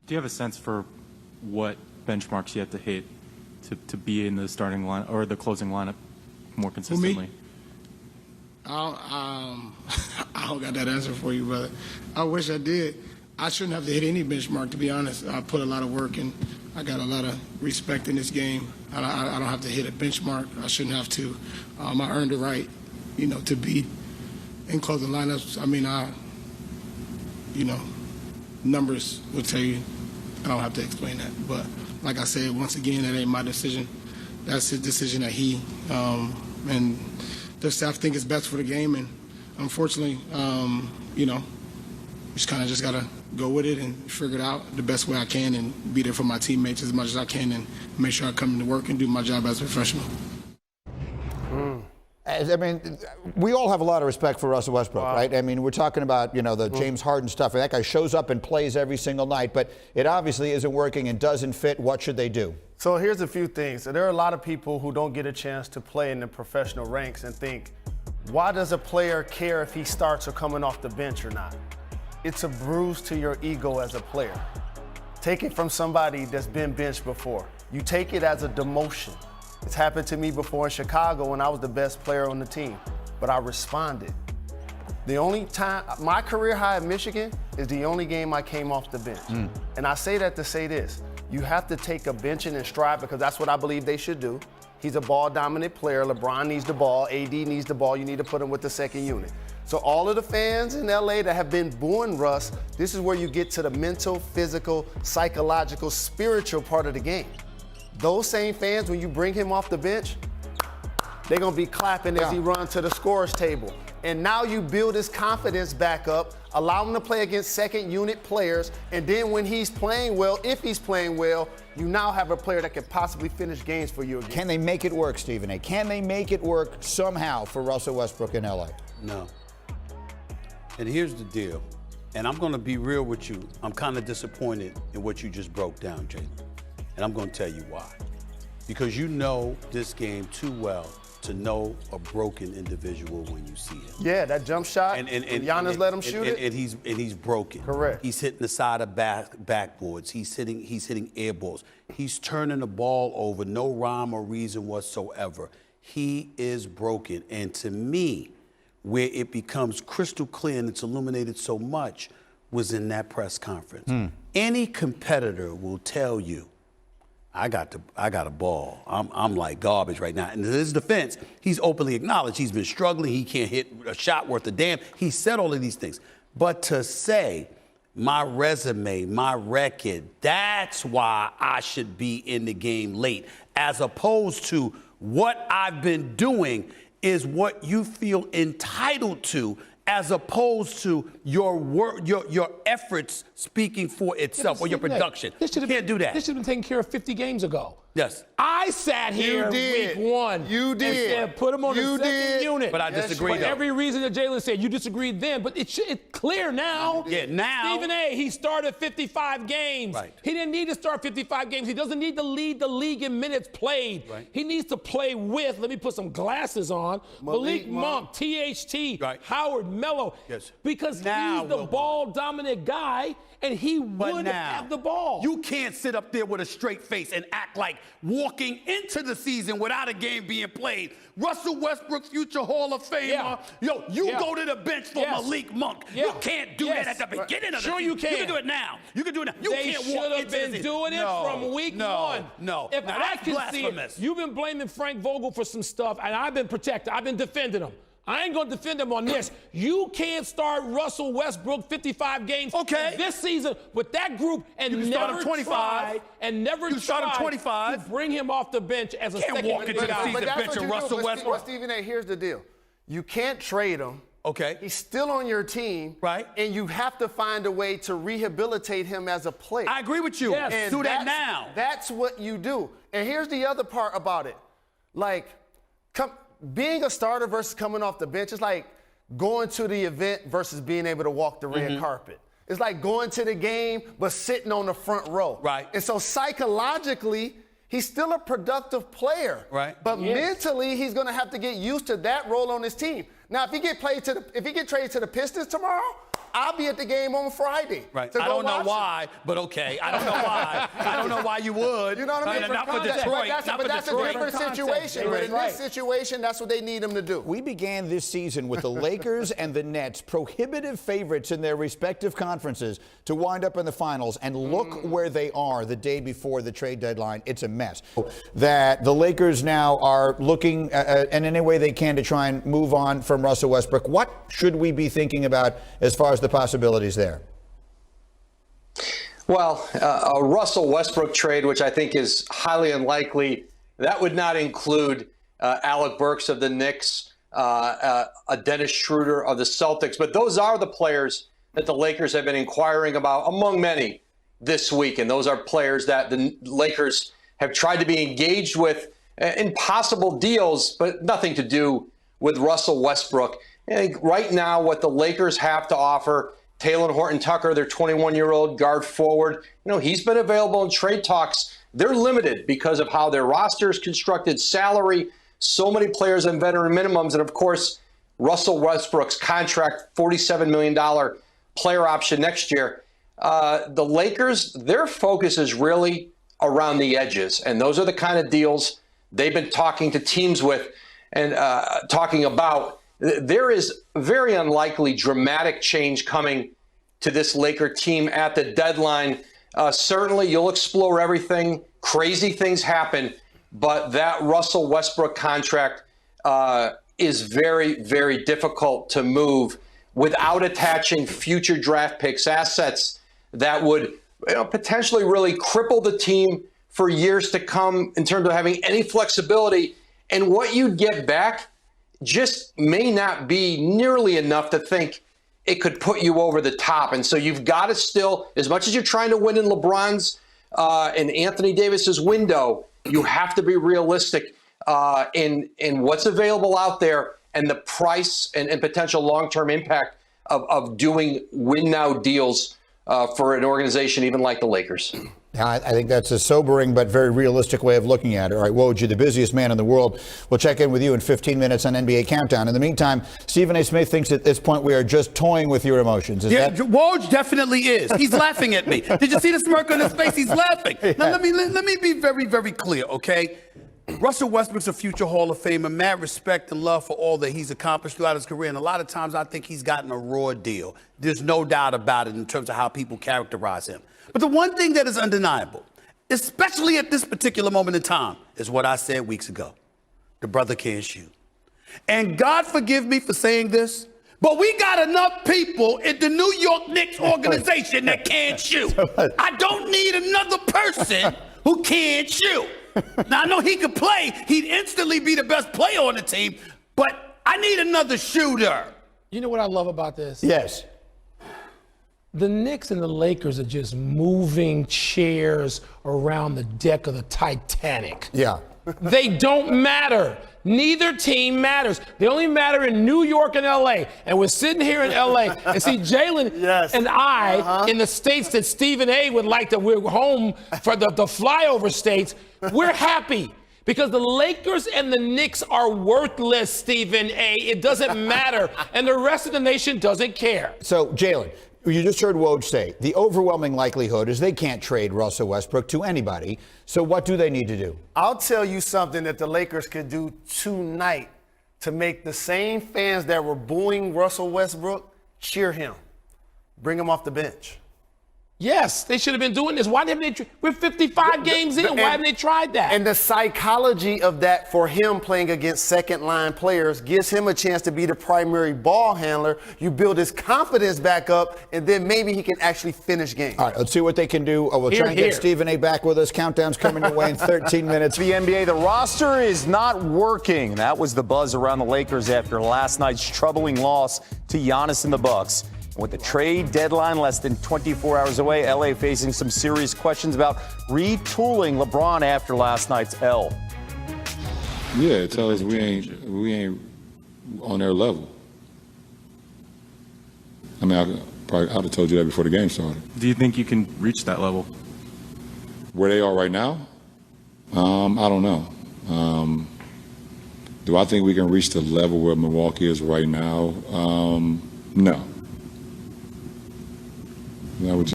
Do you have a sense for what benchmarks you have to hit to be in the starting line or the closing lineup more consistently? I don't got that answer for you, brother. I wish I did. I shouldn't have to hit any benchmark, to be honest. I put a lot of work in. I got a lot of respect in this game. I don't have to hit a benchmark. I shouldn't have to. I earned the right, to be in closing lineups. I mean, numbers will tell you. I don't have to explain that. But like I said, once again, that ain't my decision. That's his decision that he and the staff think is best for the game. And unfortunately, just kind of just got to go with it and figure it out the best way I can and be there for my teammates as much as I can and make sure I come to work and do my job as a professional. I mean, we all have a lot of respect for Russell Westbrook, right? I mean, we're talking about, the James Harden stuff. That guy shows up and plays every single night, but it obviously isn't working and doesn't fit. What should they do? So here's a few things. So there are a lot of people who don't get a chance to play in the professional ranks and think, why does a player care if he starts or coming off the bench or not? It's a bruise to your ego as a player. Take it from somebody that's been benched before. You take it as a demotion. It's happened to me before in Chicago when I was the best player on the team, but I responded. The only time, my career high at Michigan is the only game I came off the bench. And I say that to say this, you have to take a benching in stride because that's what I believe they should do. He's a ball-dominant player. LeBron needs the ball. AD needs the ball. You need to put him with the second unit. So all of the fans in LA that have been booing Russ, this is where you get to the mental, physical, psychological, spiritual part of the game. Those same fans, when you bring him off the bench, they're going to be clapping as he runs to the scorer's table. And now you build his confidence back up, allow him to play against second unit players, and then when he's playing well, if he's playing well, you now have a player that can possibly finish games for you again. Can they make it work, Stephen A? Can they make it work somehow for Russell Westbrook in LA? No. And here's the deal, and I'm going to be real with you. I'm kind of disappointed in what you just broke down, Jalen. And I'm going to tell you why. Because you know this game too well to know a broken individual when you see it. Yeah, that jump shot, and Giannis let him shoot it. And he's broken. Correct. He's hitting the side of backboards. He's hitting air balls. He's turning the ball over, no rhyme or reason whatsoever. He is broken. And to me, where it becomes crystal clear and it's illuminated so much was in that press conference. Any competitor will tell you, I got a ball. I'm like garbage right now. And in his defense, he's openly acknowledged he's been struggling. He can't hit a shot worth a damn. He said all of these things. But to say, my resume, my record, that's why I should be in the game late, as opposed to what I've been doing is what you feel entitled to, as opposed to your work, your efforts speaking for itself or your production. You can't do that. This should have been taken care of 50 games ago. Yes. I sat here week one. You did. And said, put him on the second unit. But I disagree, For though. every reason that Jalen said, you disagreed then. But it's clear now. Yeah, now. Stephen A., he started 55 games. Right. He didn't need to start 55 games. He doesn't need to lead the league in minutes played. Right. He needs to play with, let me put some glasses on, Malik Monk, THT, right. Howard, Melo. Yes. Because now he's the ball-dominant guy, and he would have the ball. You can't sit up there with a straight face and act like walking into the season without a game being played. Russell Westbrook, future Hall of Famer. Yeah. Go to the bench for Malik Monk. Yeah. You can't do that at the beginning of the season. Sure you can. You can do it now. You can do it now. You They can't should walk have into been the doing it from week one. No. If Now, I that's can blasphemous. see it, you've been blaming Frank Vogel for some stuff, and I've been protected. I've been defending him. I ain't going to defend him on this. You can't start Russell Westbrook 55 games this season with that group and never tried to bring him off the bench as a second walk into the season bench of Russell Westbrook. Stephen A., here's the deal. You can't trade him. Okay. He's still on your team. Right. And you have to find a way to rehabilitate him as a player. I agree with you. Yes. And do that now. That's what you do. And here's the other part about it. Like, being a starter versus coming off the bench is like going to the event versus being able to walk the red carpet. It's like going to the game but sitting on the front row. Right. And so psychologically, he's still a productive player. Right. But mentally, he's going to have to get used to that role on his team. Now, if he get traded to the Pistons tomorrow, I'll be at the game on Friday. Right. To I go don't know watch why, but okay. I don't know why. I don't know why you would. You know what I mean? Not for Detroit. But that's a different situation. But in this situation, that's what they need him to do. We began this season with the Lakers and the Nets prohibitive favorites in their respective conferences to wind up in the finals, and look where they are the day before the trade deadline. It's a mess. That the Lakers now are looking in any way they can to try and move on from Russell Westbrook. What should we be thinking about as far as the possibilities there? Well, a Russell Westbrook trade, which I think is highly unlikely, that would not include Alec Burks of the Knicks, a Dennis Schroeder of the Celtics. But those are the players that the Lakers have been inquiring about, among many, this week. And those are players that the Lakers have tried to be engaged with in possible deals, but nothing to do with Russell Westbrook. I think right now what the Lakers have to offer, Talen Horton-Tucker, their 21-year-old guard forward, he's been available in trade talks. They're limited because of how their roster is constructed, salary, so many players on veteran minimums, and of course, Russell Westbrook's contract, $47 million player option next year. The Lakers, their focus is really around the edges, and those are the kind of deals they've been talking to teams with and talking about. There is very unlikely dramatic change coming to this Laker team at the deadline. Certainly, you'll explore everything. Crazy things happen, but that Russell Westbrook contract is very, very difficult to move without attaching future draft picks, assets that would potentially really cripple the team for years to come in terms of having any flexibility. And what you'd get back just may not be nearly enough to think it could put you over the top. And so you've got to still, as much as you're trying to win in LeBron's and Anthony Davis's window, you have to be realistic in what's available out there and the price and potential long-term impact of doing win-now deals for an organization even like the Lakers. I think that's a sobering but very realistic way of looking at it. All right, Woj, you're the busiest man in the world. We'll check in with you in 15 minutes on NBA Countdown. In the meantime, Stephen A. Smith thinks at this point we are just toying with your emotions. Woj definitely is. He's laughing at me. Did you see the smirk on his face? He's laughing. Now, let me be very, very clear, okay? Russell Westbrook's a future Hall of Famer. Mad respect and love for all that he's accomplished throughout his career. And a lot of times I think he's gotten a raw deal. There's no doubt about it in terms of how people characterize him. But the one thing that is undeniable, especially at this particular moment in time, is what I said weeks ago. The brother can't shoot. And God forgive me for saying this, but we got enough people in the New York Knicks organization that can't shoot. I don't need another person who can't shoot. Now, I know he could play. He'd instantly be the best player on the team, but I need another shooter. You know what I love about this? Yes. The Knicks and the Lakers are just moving chairs around the deck of the Titanic. Yeah. They don't matter. Neither team matters. They only matter in New York and L.A. And we're sitting here in L.A. and see Jalen and I in the states that Stephen A. would like to. We're home for the flyover states. We're happy because the Lakers and the Knicks are worthless, Stephen A. It doesn't matter. And the rest of the nation doesn't care. So, Jalen, you just heard Woj say the overwhelming likelihood is they can't trade Russell Westbrook to anybody. So what do they need to do? I'll tell you something that the Lakers could do tonight to make the same fans that were booing Russell Westbrook cheer him. Bring him off the bench. Yes, they should have been doing this. Why didn't they? We're 55 games in. Why haven't they tried that? And the psychology of that for him playing against second-line players gives him a chance to be the primary ball handler. You build his confidence back up, and then maybe he can actually finish games. All right, let's see what they can do. We'll try and get Stephen A. back with us. Countdown's coming your way in 13 minutes. The NBA, the roster is not working. That was the buzz around the Lakers after last night's troubling loss to Giannis and the Bucks. With the trade deadline less than 24 hours away, LA facing some serious questions about retooling LeBron after last night's L. Yeah, it tells us we ain't on their level. I mean, I'd have told you that before the game started. Do you think you can reach that level? Where they are right now? I don't know. Do I think we can reach the level where Milwaukee is right now? No. That would